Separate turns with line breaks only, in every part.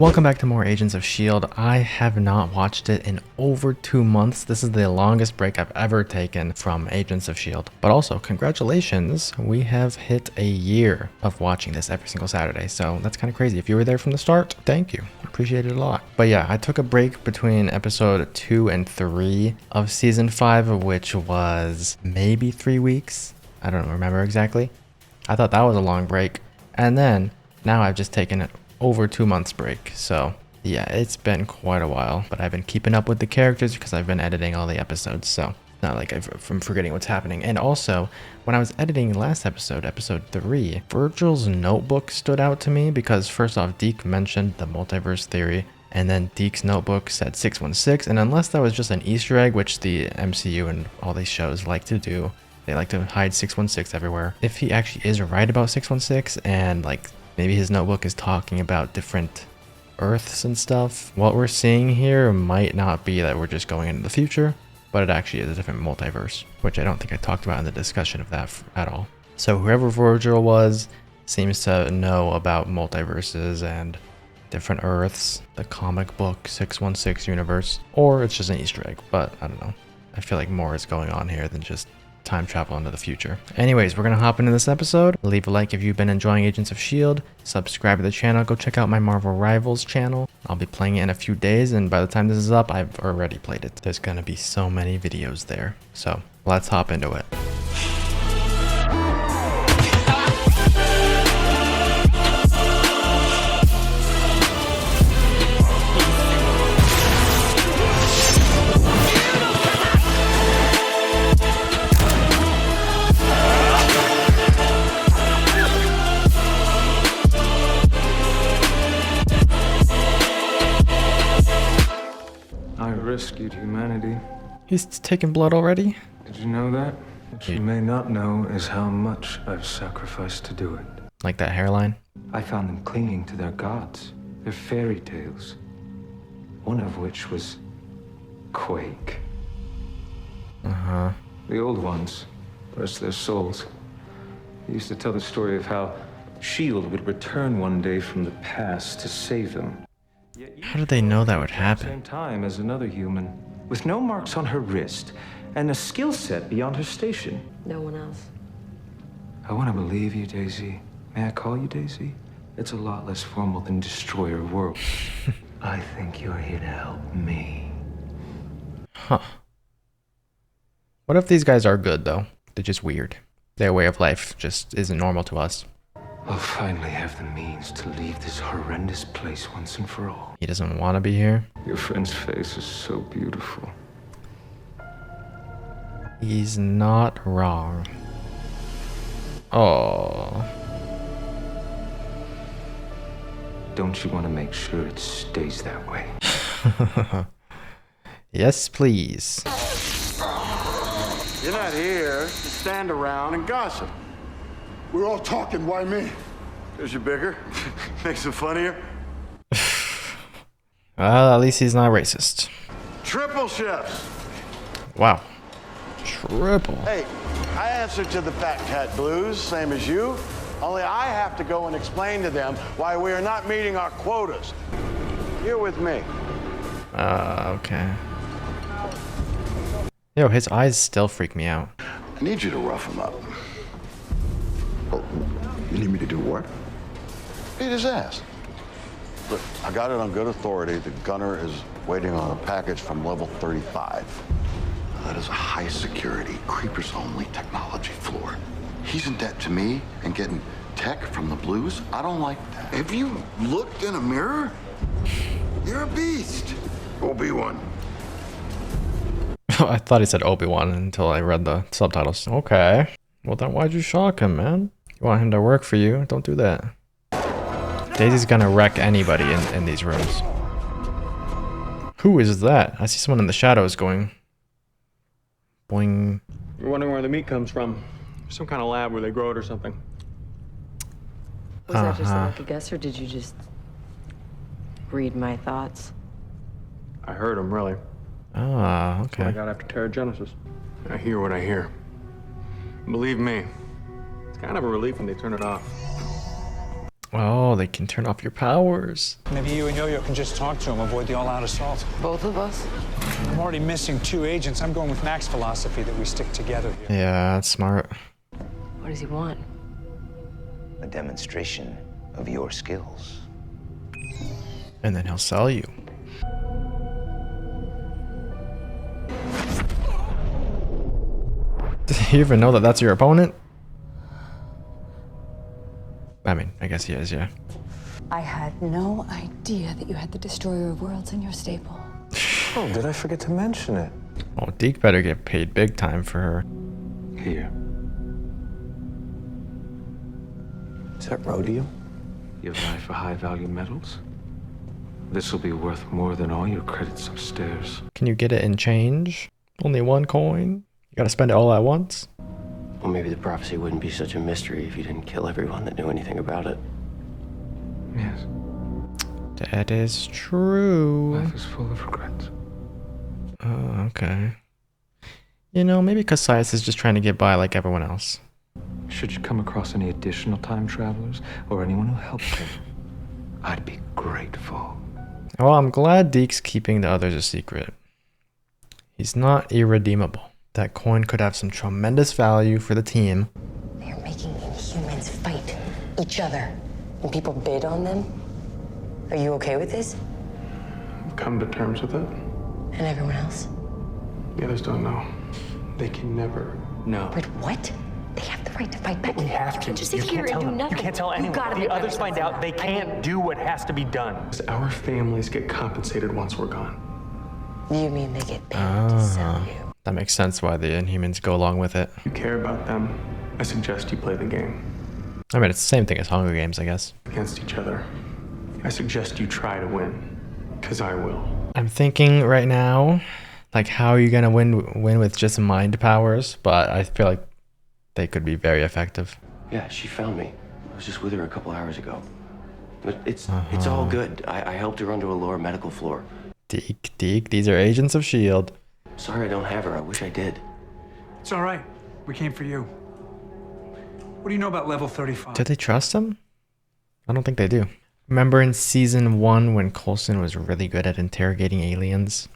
Welcome back to more Agents of S.H.I.E.L.D. I have not watched it in over 2 months. This is the longest break I've ever taken from Agents of S.H.I.E.L.D. But also, congratulations, we have hit a year of watching this every single Saturday. So that's kind of crazy. If you were there from the start, thank you. Appreciate it a lot. But yeah, I took a break between episode 2 and 3 of season 5, which was maybe 3 weeks. I don't remember exactly. I thought that was a long break. And then now I've just taken it over 2 months break. So yeah, it's been quite a while, but I've been keeping up with the characters because I've been editing all the episodes. So not like I'm forgetting what's happening. And also when I was editing last episode, episode 3, Virgil's notebook stood out to me because first off, Deke mentioned the multiverse theory, and then Deke's notebook said 616. And unless that was just an Easter egg, which the MCU and all these shows like to do, they like to hide 616 everywhere. If he actually is right about 616 and like maybe his notebook is talking about different Earths and stuff, what we're seeing here might not be that we're just going into the future, but it actually is a different multiverse, which I don't think I talked about in the discussion of that at all. So whoever Virgil was seems to know about multiverses and different Earths, the comic book 616 universe, or it's just an Easter egg, but I don't know. I feel like more is going on here than just time travel into the future. Anyways, we're gonna hop into this episode. Leave a like if you've been enjoying Agents of S.H.I.E.L.D. Subscribe to the channel. Go check out my Marvel Rivals channel. I'll be playing it in a few days, and by the time this is up, I've already played it. There's gonna be so many videos there. So let's hop into it.
Rescued humanity.
He's taking blood already?
Did you know that? What you may not know is how much I've sacrificed to do it.
Like that hairline?
I found them clinging to their gods, their fairy tales. One of which was Quake.
Uh-huh.
The old ones, bless their souls, they used to tell the story of how S.H.I.E.L.D. would return one day from the past to save them.
How did they know that would happen?
Same time as another human, with no marks on her wrist and a skill set beyond her station.
No one else.
I want to believe you, Daisy. May I call you Daisy? It's a lot less formal than Destroyer World. I think you're here to help me.
Huh. What if these guys are good though? They're just weird. Their way of life just isn't normal to us.
I'll finally have the means to leave this horrendous place once and for all.
He doesn't want to be here.
Your friend's face is so beautiful.
He's not wrong. Oh.
Don't you want to make sure it stays that way?
Yes, please.
You're not here to stand around and gossip.
We're all talking, why me?
Because you're bigger? Makes it funnier?
Well, at least he's not racist.
Triple chefs!
Wow. Triple.
Hey, I answer to the Fat Cat Blues, same as you. Only I have to go and explain to them why we are not meeting our quotas. You're with me.
Okay. Yo, his eyes still freak me out.
I need you to rough him up. Oh, you need me to do what?
Beat his ass. Look, I got it on good authority that Gunner is waiting on a package from level 35.
That is a high security, creepers only technology floor. He's in debt to me and getting tech from the Blues. I don't like that. Have you looked in a mirror? You're a beast. Obi-Wan.
I thought he said Obi-Wan until I read the subtitles. Okay. Well then why'd you shock him, man? You want him to work for you? Don't do that. Daisy's gonna wreck anybody in these rooms. Who is that? I see someone in the shadows going boing.
You're wondering where the meat comes from. Some kind of lab where they grow it or something.
Was that just a lucky guess, or did you just read my thoughts?
I heard them, really.
Ah,
That's what I
okay.
got after Terragenesis. I hear what I hear. Believe me, it's kind of a relief when they turn it off.
Oh, they can turn off your powers.
Maybe you and Yo-Yo can just talk to him, avoid the all-out assault.
Both of us?
I'm already missing 2 agents. I'm going with Mac's philosophy that we stick together here.
Yeah, that's smart.
What does he want?
A demonstration of your skills.
And then he'll sell you. Did he even know that that's your opponent? I mean, I guess he is, yeah.
I had no idea that you had the Destroyer of Worlds in your stable.
Oh, did I forget to mention it?
Oh, Deke better get paid big time for her.
Here.
Is that rhodium?
You have an eye for high-value metals? This will be worth more than all your credits upstairs.
Can you get it in change? Only 1 coin? You gotta spend it all at once?
Well, maybe the prophecy wouldn't be such a mystery if you didn't kill everyone that knew anything about it.
Yes.
That is true.
Life is full of regrets.
Oh, okay. You know, maybe Cassius is just trying to get by like everyone else.
Should you come across any additional time travelers or anyone who helped him, I'd be grateful.
Well, I'm glad Deke's keeping the others a secret. He's not irredeemable. That coin could have some tremendous value for the team.
They're making Inhumans fight each other. And people bid on them? Are you okay with this?
Come to terms with it.
And everyone else?
The others don't know. They can never know.
Wait, what? They have the right to fight back.
We have to.
You can't just sit here and do nothing.
You can't tell anyone.
Gotta
The
make
others
better
find
sense
out,
of
they
that.
can't do what has to be done. Our families get compensated once we're gone.
You mean they get paid to sell you?
That makes sense why the Inhumans go along with it.
If you care about them, I suggest you play the game.
I mean, it's the same thing as Hunger Games, I guess.
Against each other. I suggest you try to win. Because I will.
I'm thinking right now, like, how are you gonna win with just mind powers? But I feel like they could be very effective.
Yeah, she found me. I was just with her a couple hours ago. But it's all good. I helped her onto a lower medical floor.
Deke, these are agents of S.H.I.E.L.D.
Sorry I don't have her. I wish I did.
It's all right. We came for you. What do you know about level 35?
Do they trust him? I don't think they do. Remember in season 1 when Coulson was really good at interrogating aliens?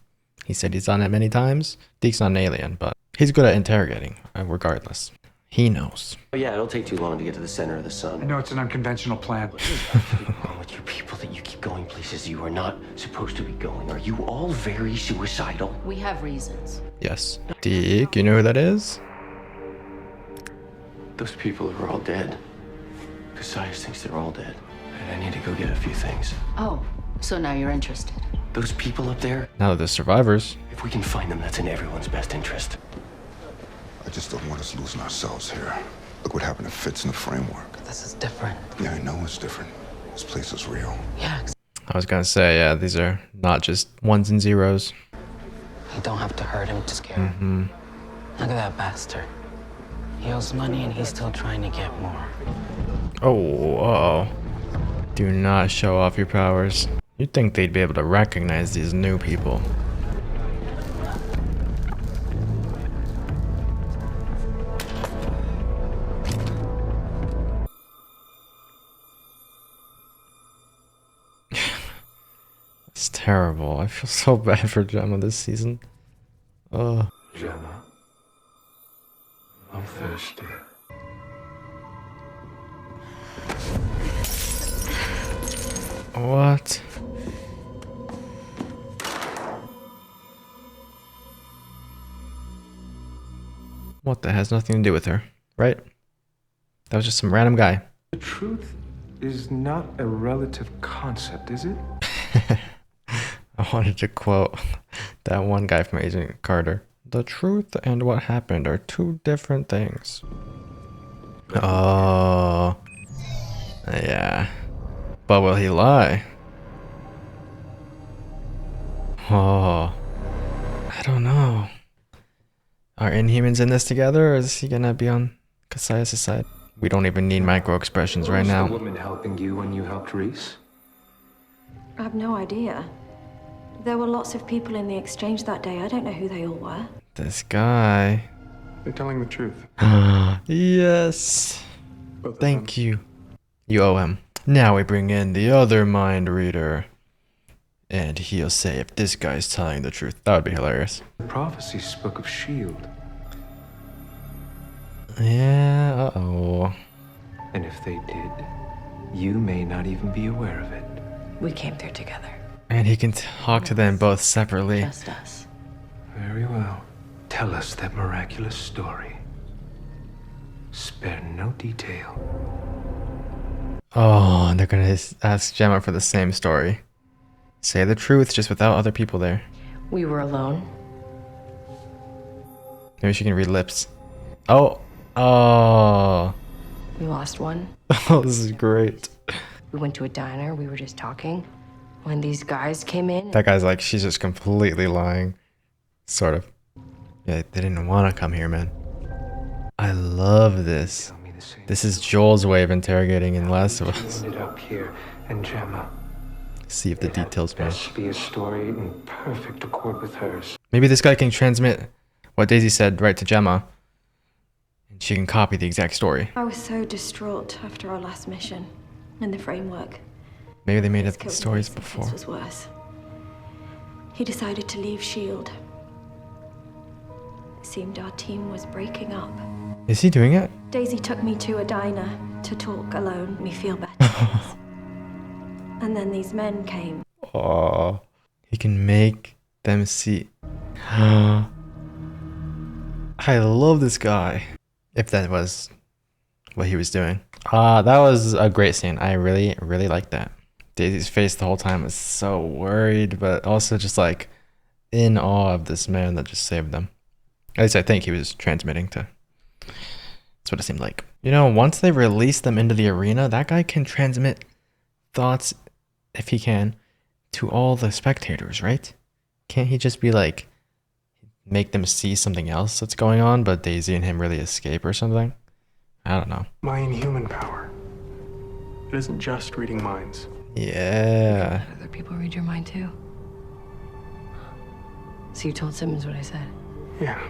He said he's done it many times. Deke's not an alien, but he's good at interrogating, regardless. He knows.
Oh yeah, it'll take too long to get to the center of the
I
sun.
know it's an unconventional plan.
What is actually wrong with you people that you keep going places you are not supposed to be going? Are you all very suicidal?
We have reasons.
Yes. Deke, you know who that is?
Those people are all dead. Cassius thinks they're all dead. And I need to go get a few things.
Oh, so now you're interested.
Those people up there,
Now that they're survivors.
if we can find them, that's in everyone's best interest.
I just don't want us losing ourselves here. Look what happened to Fitz in the framework.
This is different.
Yeah, I know it's different. This place is real.
Yeah,
I was gonna say, yeah, these are not just ones and zeros.
You don't have to hurt him to scare him. Look at that bastard. He owes money and he's still trying to get more.
Oh, uh-oh. Do not show off your powers. You'd think they'd be able to recognize these new people. It's terrible. I feel so bad for Gemma this season. Ugh.
Gemma, I'm thirsty.
What? What? That has nothing to do with her, right? That was just some random guy.
The truth is not a relative concept, is it?
I wanted to quote that one guy from Agent Carter. The truth and what happened are two different things. Oh. Yeah. But will he lie? Oh. I don't know. Are Inhumans in this together, or is he gonna be on Cassius' side? We don't even need micro expressions right
Was
now.
the woman helping you when you helped Reese?
I have no idea. There were lots of people in the exchange that day. I don't know who they all were.
This guy.
They're telling the truth.
Yes.
Both of
Thank you. You owe him. Now we bring in the other mind reader. And he'll say if this guy's telling the truth. That would be hilarious.
The prophecies spoke of S.H.I.E.L.D.
Yeah, uh-oh.
And if they did, you may not even be aware of it.
We came through together.
And he can talk to them both separately.
Just us.
Very well. Tell us that miraculous story. Spare no detail.
Oh, and they're gonna ask Gemma for the same story. Say the truth, just without other people there.
We were alone.
Maybe she can read lips. Oh. Oh.
We lost one.
Oh, this is great.
We went to a diner. We were just talking. When these guys came in.
That guy's like, she's just completely lying. Sort of. Yeah, they didn't want to come here, man. I love this. This is Joel's way of interrogating in Last of Us.
It up here, and Gemma.
See if the details match.
Best be a story in perfect accord with hers.
Maybe this guy can transmit what Daisy said right to Gemma. And she can copy the exact story.
I was so distraught after our last mission in the framework.
Maybe they made up the stories before.
This was worse. He decided to leave S.H.I.E.L.D. It seemed our team was breaking up.
Is he doing it?
Daisy took me to a diner to talk alone, me feel better. And then these men came.
Oh, he can make them see. I love this guy. If that was what he was doing. That was a great scene. I really, really liked that. Daisy's face the whole time was so worried, but also just like in awe of this man that just saved them. At least I think he was transmitting to. That's what it seemed like. You know, once they release them into the arena, that guy can transmit thoughts, if he can, to all the spectators, right? Can't he just be like, make them see something else that's going on, but Daisy and him really escape or something? I don't know.
My inhuman power. It isn't just reading minds.
Yeah.
Other people read your mind too. So you told Simmons what I said?
Yeah.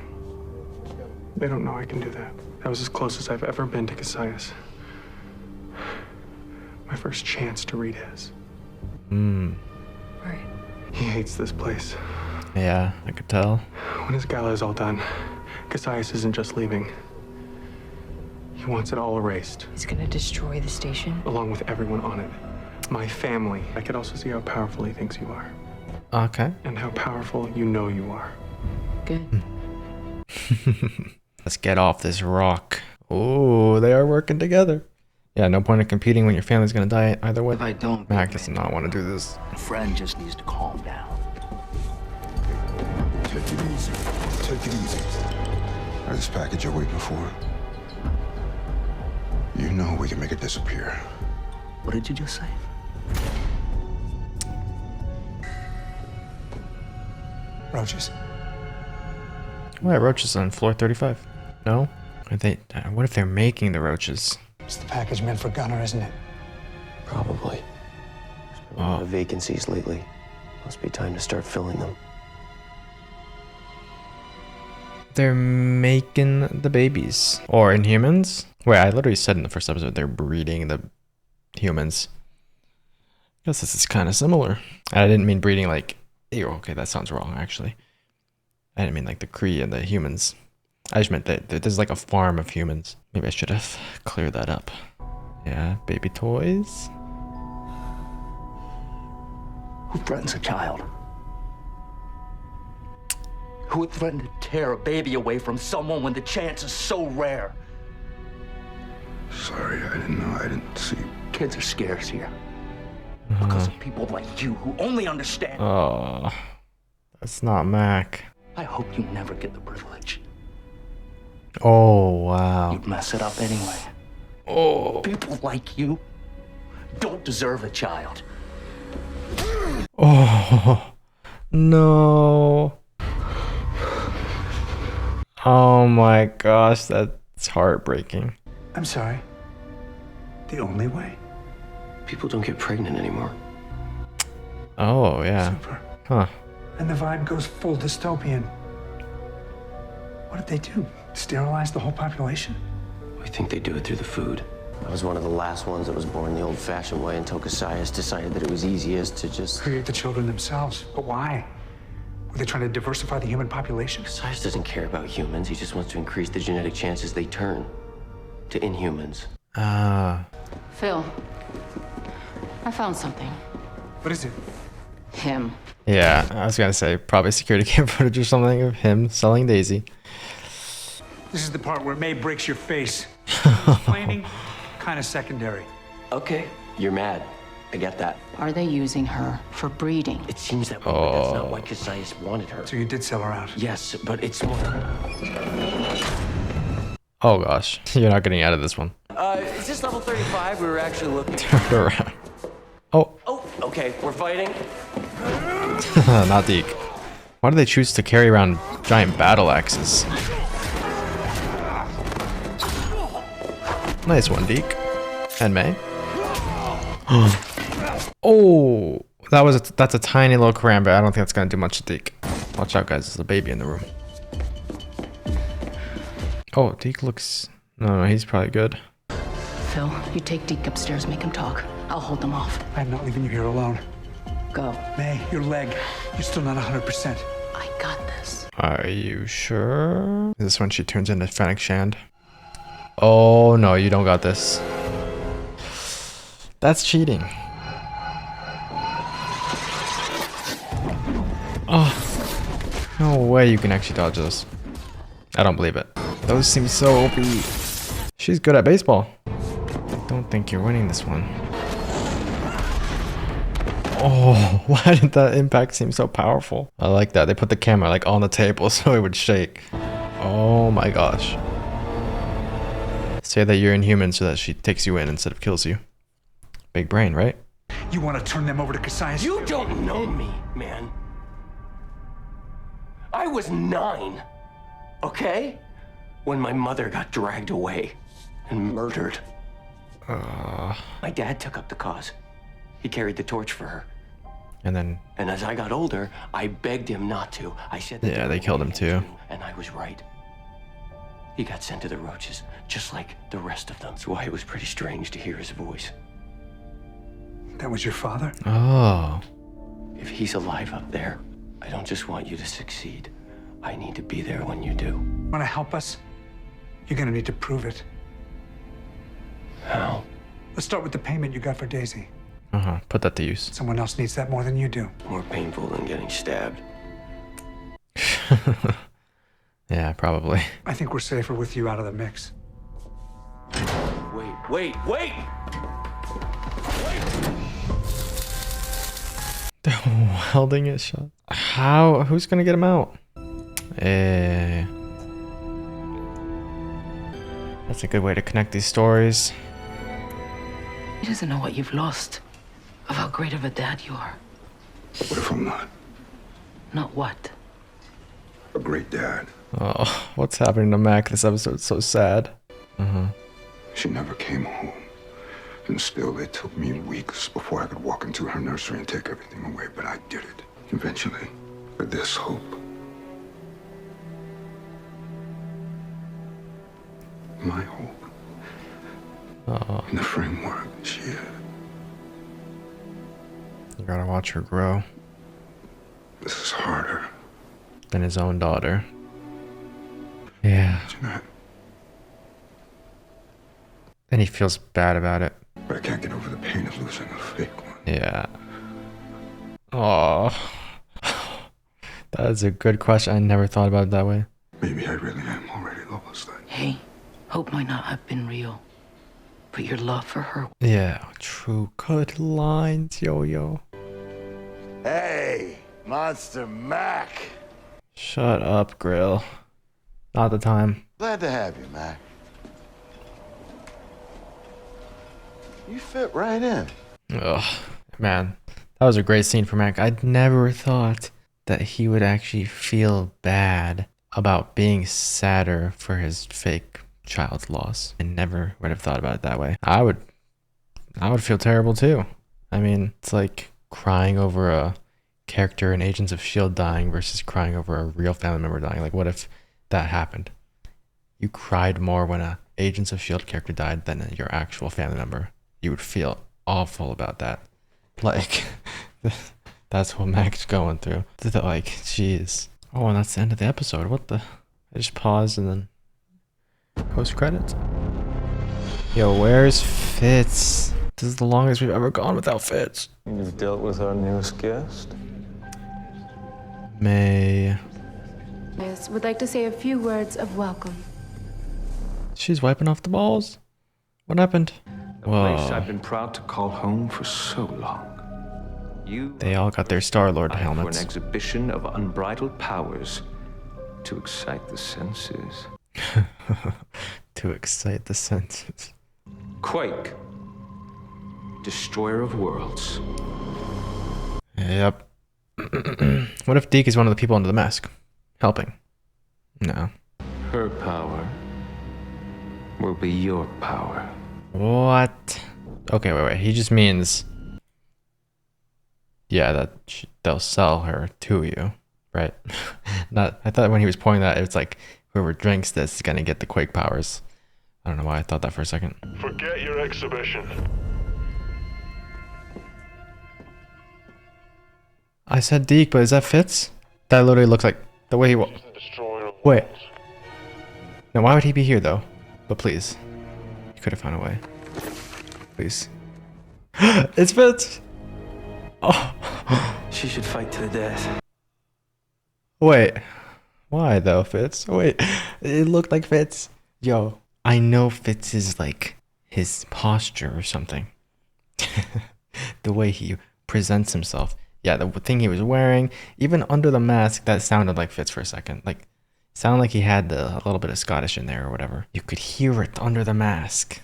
They don't know I can do that. That was as close as I've ever been to Cassius. My first chance to read his.
Right.
He hates this place.
Yeah, I could tell.
When his gala is all done, Cassius isn't just leaving. He wants it all erased.
He's gonna destroy the station?
Along with everyone on it. My family. I could also see how powerful he thinks you are.
Okay.
And how powerful you know you are.
Good.
Let's get off this rock. Oh, they are working together. Yeah, no point in competing when your family's gonna die either way.
If I don't,
Mac does not want to do this.
a friend just needs to calm down.
Take it easy. Take it easy. Is this package you're waiting for? You know we can make it disappear.
What did you just say?
Roaches.
Why roaches on floor 35? No? Are they? What if they're making the roaches?
It's the package meant for Gunner, isn't it?
Probably. There's been a lot of vacancies lately. Must be time to start filling them.
They're making the babies. Or Inhumans? Wait, I literally said in the first episode they're breeding the humans. I guess this is kind of similar. I didn't mean breeding like... Ew, okay, that sounds wrong, actually. I didn't mean like the Kree and the humans. I just meant that there's like a farm of humans. Maybe I should have cleared that up. Yeah, baby toys.
Who threatens a child? Who would threaten to tear a baby away from someone when the chance is so rare?
Sorry, I didn't know. I didn't see.
Kids are scarce here. Because of people like you who only understand.
Oh, that's not Mac.
I hope you never get the privilege.
Oh, wow.
You'd mess it up anyway.
Oh.
People like you don't deserve a child.
Oh, no. Oh my gosh, that's heartbreaking.
I'm sorry. The only way?
People don't get pregnant anymore.
Oh, yeah.
Super.
Huh.
And the vibe goes full dystopian. What did they do? Sterilize the whole population?
I think they do it through the food. I was one of the last ones that was born the old-fashioned way until Cassius decided that it was easiest to just
create the children themselves. But why? Were they trying to diversify the human population?
Cassius doesn't care about humans. He just wants to increase the genetic chances they turn to inhumans.
Phil, I found something.
What is it?
Him.
Yeah, I was gonna say probably security cam footage or something of him selling Daisy.
This is the part where May breaks your face. Explaining, kind of secondary.
Okay, you're mad. I get that.
Are they using her for breeding?
It seems that way, but that's not why Cassius wanted her.
So you did sell her out?
Yes, but it's more...
Oh gosh, you're not getting out of this one.
Is this level 35? We were actually looking...
Turn around. Oh.
Oh, okay, we're fighting.
Not Deke. Why do they choose to carry around giant battle axes? Nice one, Deke. And May. Oh, that's a tiny little karambit. I don't think that's gonna do much to Deke. Watch out, guys. There's a baby in the room. Oh, Deke looks... No, he's probably good.
Phil, you take Deke upstairs, make him talk. I'll hold them off.
I'm not leaving you here alone.
Go.
May, your leg. You're still not 100%.
I got this.
Are you sure? Is this when she turns into Fennec Shand? Oh no, you don't got this. That's cheating. Oh, no way you can actually dodge this. I don't believe it. Those seem so OP. She's good at baseball. I don't think you're winning this one. Oh, why did that impact seem so powerful? I like that. They put the camera like on the table so it would shake. Oh my gosh. Say that you're inhuman so that she takes you in instead of kills you. Big brain, right?
You want to turn them over to Cassius?
You don't know me, man. I was 9, okay? When my mother got dragged away and murdered. My dad took up the cause. He carried the torch for her.
And
as I got older, I begged him not to. I said that
yeah, they killed him too.
And I was right. He got sent to the roaches, just like the rest of them. That's why it was pretty strange to hear his voice.
That was your father?
Oh.
If he's alive up there, I don't just want you to succeed. I need to be there when you do.
Want to help us? You're gonna need to prove it.
How?
Let's start with the payment you got for Daisy.
Put that to use.
Someone else needs that more than you do.
More painful than getting stabbed.
Yeah, probably.
I think we're safer with you out of the mix.
Wait!
The welding is shot. How? Who's gonna get him out? That's a good way to connect these stories.
He doesn't know what you've lost. Of how great of a dad you are.
What if I'm not?
Not what?
A great dad.
Oh, what's happening to Mac? This episode's so sad.
She never came home. And still, it took me weeks before I could walk into her nursery and take everything away, but I did it. Eventually, with this hope. My hope. In the framework she had.
You gotta watch her grow.
This is harder
than his own daughter. Yeah. And he feels bad about it.
But I can't get over the pain of losing a fake one.
Yeah. Oh. That is a good question. I never thought about it that way.
Maybe I really am already lost.
Hey, hope might not have been real. But your love for her...
Yeah, true. Good lines, Yo-Yo.
Hey, Monster Mac.
Shut up, Grill. Not the time.
Glad to have you, Mac. You fit right in.
Ugh, man. That was a great scene for Mac. I'd never thought that he would actually feel bad about being sadder for his fake child's loss. I never would have thought about it that way. I would feel terrible too. I mean, it's like crying over a character in Agents of S.H.I.E.L.D. dying versus crying over a real family member dying. Like, what if that happened? You cried more when a Agents of S.H.I.E.L.D. character died than your actual family member, you would feel awful about that. Like, that's what Mac's going through. Like, jeez. Oh, and that's the end of the episode. What the? I just paused and then post credits. Yo, where's Fitz? This is the longest we've ever gone without Fitz.
You've dealt with our newest guest?
May.
Yes, would like to say a few words of welcome.
She's wiping off the balls. What happened?
A place I've been proud to call home for so long.
They all got their Star-Lord
For
helmets.
an exhibition of unbridled powers to excite the senses.
To excite the senses.
Quake. Destroyer of worlds.
Yep. What if Deke is one of the people under the mask? Helping? No.
Her power will be your power.
What? Okay, wait. He just means... Yeah, that they'll sell her to you, right? Not. I thought when he was pointing that, it's like whoever drinks this is gonna get the Quake powers. I don't know why I thought that for a second.
Forget your exhibition.
I said Deke, but is that Fitz? That literally looks like the way he Wait. Now why would he be here though? But please. You could have found a way. Please. It's Fitz! Oh.
She should fight to the death.
Wait. Why though, Fitz? Wait. It looked like Fitz. Yo, I know Fitz is like his posture or something. The way he presents himself. Yeah, the thing he was wearing, even under the mask, that sounded like Fitz for a second. Like, sounded like he had a little bit of Scottish in there or whatever. You could hear it under the mask.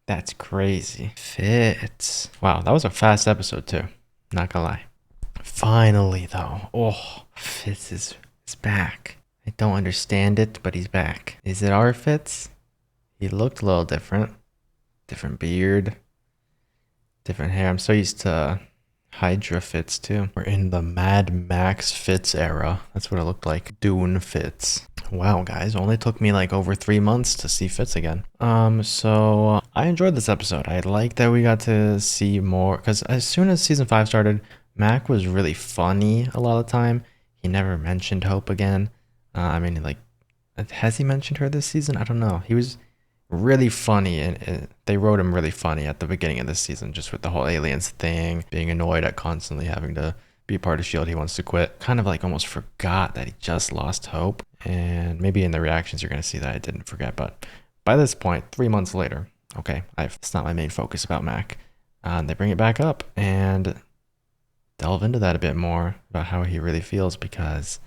That's crazy. Fitz. Wow, that was a fast episode too. Not gonna lie. Finally though. Oh, Fitz is back. I don't understand it, but he's back. Is it our Fitz? He looked a little different. Different beard. Different hair. I'm so used to Hydra Fitz too. We're in the Mad Max Fitz era. That's what it looked like. Dune Fitz. Wow, guys, only took me like over 3 months to see Fitz again. So I enjoyed this episode. I like that we got to see more, because as soon as season 5 started, Mac was really funny a lot of the time. He never mentioned Hope again. I mean, like, has he mentioned her this season? I don't know. He was really funny, and they wrote him really funny at the beginning of this season, just with the whole aliens thing, being annoyed at constantly having to be a part of S.H.I.E.L.D. He wants to quit. Kind of like almost forgot that he just lost hope. And maybe in the reactions you're going to see that I didn't forget. But by this point, 3 months later, okay, it's not my main focus about Mac. They bring it back up and delve into that a bit more about how he really feels, because,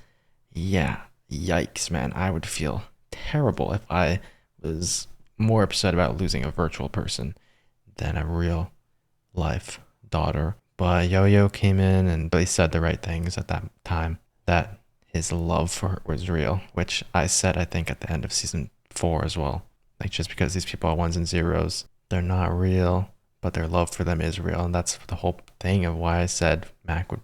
yeah, yikes, man. I would feel terrible if I was more upset about losing a virtual person than a real life daughter. But Yo-Yo came in and really said the right things at that time, that his love for her was real, which I said, I think, at the end of season 4 as well. Like, just because these people are ones and zeros, they're not real, but their love for them is real. And that's the whole thing of why I said Mac would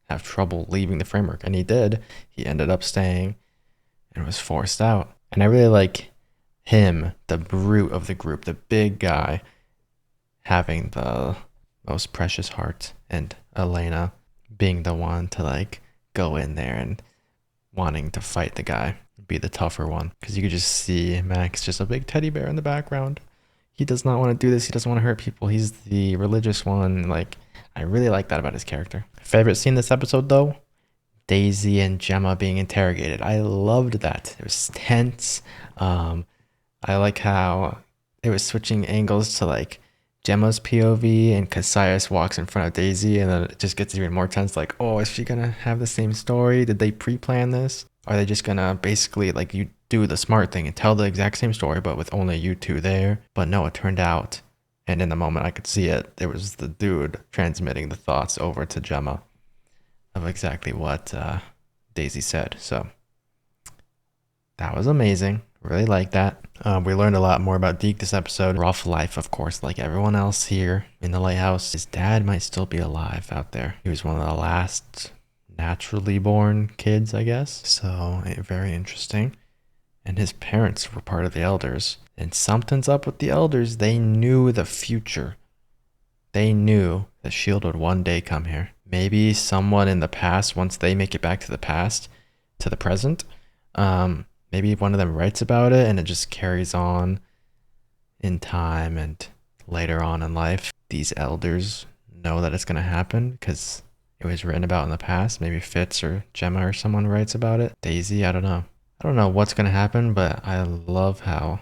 have trouble leaving the framework. And he did. He ended up staying and was forced out. And I really like him, the brute of the group, the big guy, having the most precious heart, and Elena being the one to like go in there and wanting to fight the guy, be the tougher one, because you could just see Max just a big teddy bear in the background. He does not want to do this. He doesn't want to hurt people. He's the religious one. Like, I really like that about his character. Favorite scene this episode though, Daisy and Gemma being interrogated. I loved that. It was tense. I like how it was switching angles to like Gemma's POV, and Cassius walks in front of Daisy, and then it just gets even more tense. Like, oh, is she gonna have the same story? Did they pre-plan this? Are they just gonna basically like you do the smart thing and tell the exact same story, but with only you two there? But no, it turned out, and in the moment I could see it, it was the dude transmitting the thoughts over to Gemma of exactly what Daisy said. So that was amazing. Really like that. We learned a lot more about Deke this episode. Rough life, of course, like everyone else here in the lighthouse. His dad might still be alive out there. He was one of the last naturally born kids, I guess. So very interesting. and his parents were part of the Elders. And something's up with the Elders. They knew the future. They knew that S.H.I.E.L.D. would one day come here. Maybe someone in the past, once they make it back to the past, to the present, maybe one of them writes about it and it just carries on in time, and later on in life, these Elders know that it's going to happen because it was written about in the past. Maybe Fitz or Gemma or someone writes about it. Daisy, I don't know. I don't know what's going to happen, but I love how,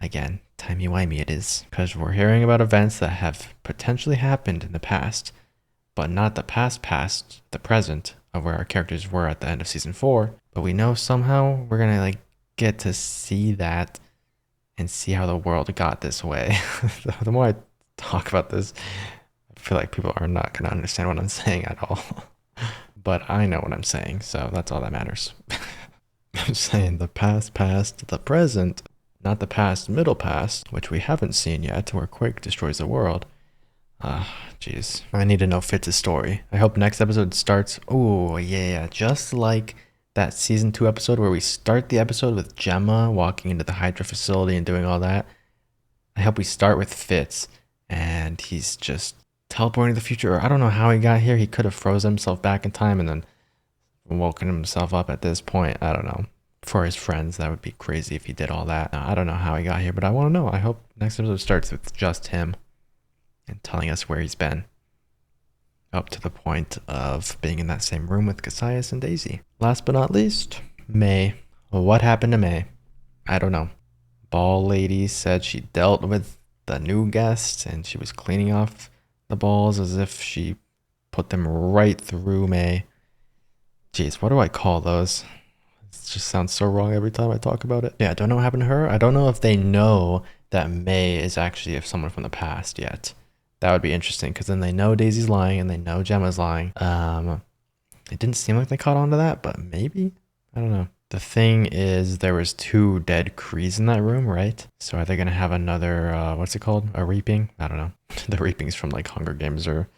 again, timey-wimey it is. Because we're hearing about events that have potentially happened in the past, but not the past, the present of where our characters were at the end of season 4. But we know somehow we're going to like get to see that and see how the world got this way. The more I talk about this, I feel like people are not going to understand what I'm saying at all. But I know what I'm saying, so that's all that matters. I'm saying the past, the present, not the past, middle past, which we haven't seen yet, where Quake destroys the world. Jeez. I need to know Fitz's story. I hope next episode starts, oh yeah, just like that season 2 episode where we start the episode with Gemma walking into the Hydra facility and doing all that. I hope we start with Fitz and he's just teleporting to the future, or I don't know how he got here. He could have frozen himself back in time and then woken himself up at this point. I don't know. For his friends, that would be crazy if he did all that. I don't know how he got here, but I want to know. I hope next episode starts with just him and telling us where he's been, up to the point of being in that same room with Cassius and Daisy. Last but not least, May. What happened to May? I don't know. Ball lady said she dealt with the new guest and she was cleaning off the balls as if she put them right through May. Jeez, what do I call those? It just sounds so wrong every time I talk about it. Yeah, I don't know what happened to her. I don't know if they know that May is actually someone from the past yet. That would be interesting because then they know Daisy's lying and they know Gemma's lying. It didn't seem like they caught on to that, but maybe? I don't know. The thing is, there was 2 dead Krees in that room, right? So are they going to have another, what's it called? A reaping? I don't know. The reaping's from like Hunger Games or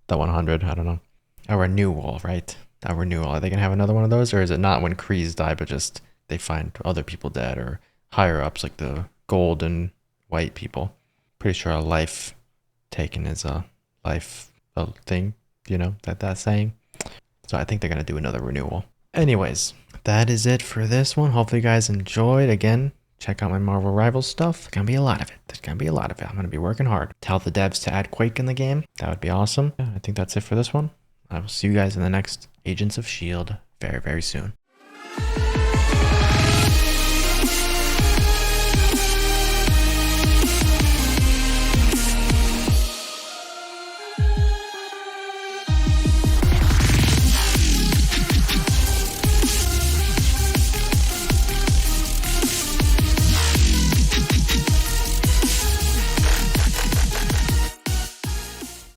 the 100. I don't know. A renewal, right? A renewal. Are they going to have another one of those? Or is it not when Krees die, but just they find other people dead or higher ups like the gold and white people? Pretty sure a life taken is a life thing, you know, that saying. So I think they're going to do another renewal. Anyways, that is it for this one. Hopefully you guys enjoyed. Again, check out my Marvel Rivals stuff. There's going to be a lot of it. There's going to be a lot of it. I'm going to be working hard. Tell the devs to add Quake in the game. That would be awesome. Yeah, I think that's it for this one. I will see you guys in the next Agents of S.H.I.E.L.D. very, very soon.